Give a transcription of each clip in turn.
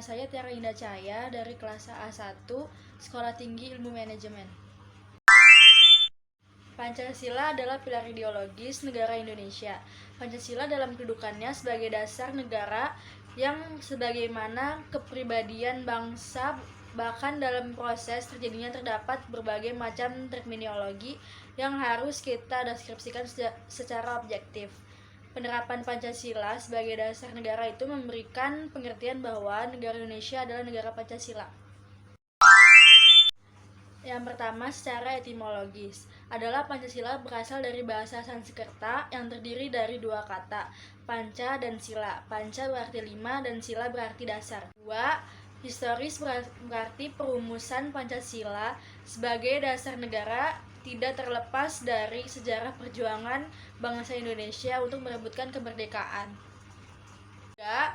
Nama saya Tiara Indah Cahaya dari kelas A1 Sekolah Tinggi Ilmu Manajemen. Pancasila adalah pilar ideologis negara Indonesia. Pancasila dalam kedudukannya sebagai dasar negara yang sebagaimana kepribadian bangsa, bahkan dalam proses terjadinya terdapat berbagai macam terminologi yang harus kita deskripsikan secara objektif. Penerapan Pancasila sebagai dasar negara itu memberikan pengertian bahwa negara Indonesia adalah negara Pancasila. Yang pertama, secara etimologis, adalah Pancasila berasal dari bahasa Sanskerta yang terdiri dari dua kata, panca dan sila. Panca berarti 5 dan sila berarti dasar. 2. Historis berarti perumusan Pancasila sebagai dasar negara tidak terlepas dari sejarah perjuangan bangsa Indonesia untuk merebutkan kemerdekaan. 3.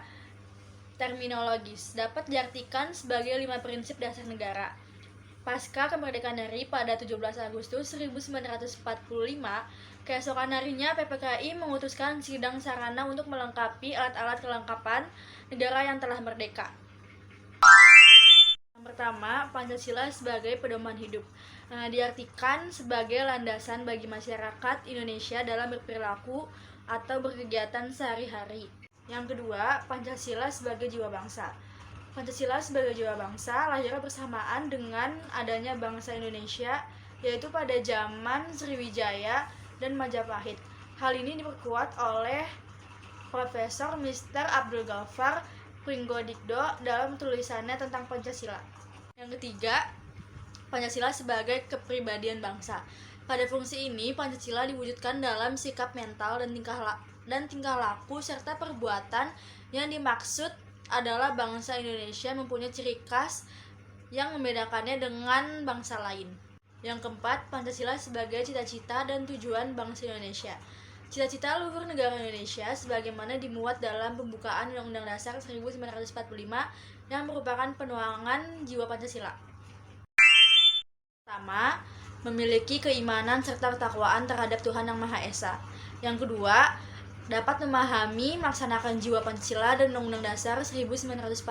Terminologis dapat diartikan sebagai 5 prinsip dasar negara. Pasca kemerdekaan RI pada 17 Agustus 1945, keesokan harinya PPKI memutuskan sidang sarana untuk melengkapi alat-alat kelengkapan negara yang telah merdeka. Yang pertama, Pancasila sebagai pedoman hidup. Diartikan sebagai landasan bagi masyarakat Indonesia dalam berperilaku atau berkegiatan sehari-hari. Yang kedua, Pancasila sebagai jiwa bangsa. Pancasila sebagai jiwa bangsa lahir bersamaan dengan adanya bangsa Indonesia, yaitu pada zaman Sriwijaya dan Majapahit. Hal ini diperkuat oleh Profesor Mr. Abdul Ghaffar Pringgodikdo dalam tulisannya tentang Pancasila. Yang ketiga, Pancasila sebagai kepribadian bangsa. Pada fungsi ini, Pancasila diwujudkan dalam sikap mental dan tingkah laku serta perbuatan yang dimaksud adalah bangsa Indonesia mempunyai ciri khas yang membedakannya dengan bangsa lain. Yang keempat, Pancasila sebagai cita-cita dan tujuan bangsa Indonesia. Cita-cita luhur negara Indonesia sebagaimana dimuat dalam pembukaan Undang-Undang Dasar 1945 yang merupakan penuangan jiwa Pancasila. Pertama, memiliki keimanan serta ketakwaan terhadap Tuhan Yang Maha Esa. Yang kedua, dapat memahami, melaksanakan jiwa Pancasila dan Undang-Undang Dasar 1945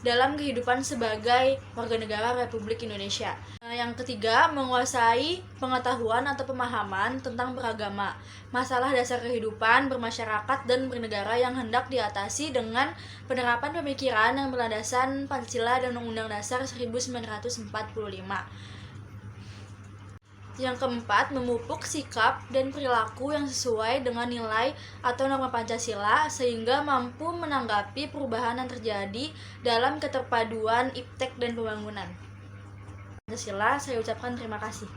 dalam kehidupan sebagai warga negara Republik Indonesia. Yang ketiga, menguasai pengetahuan atau pemahaman tentang beragama, masalah dasar kehidupan, bermasyarakat, dan bernegara yang hendak diatasi dengan penerapan pemikiran yang berlandasan Pancasila dan Undang-Undang Dasar 1945. Yang keempat, memupuk sikap dan perilaku yang sesuai dengan nilai atau norma Pancasila sehingga mampu menanggapi perubahan yang terjadi dalam keterpaduan iptek dan pembangunan Pancasila. Saya ucapkan terima kasih.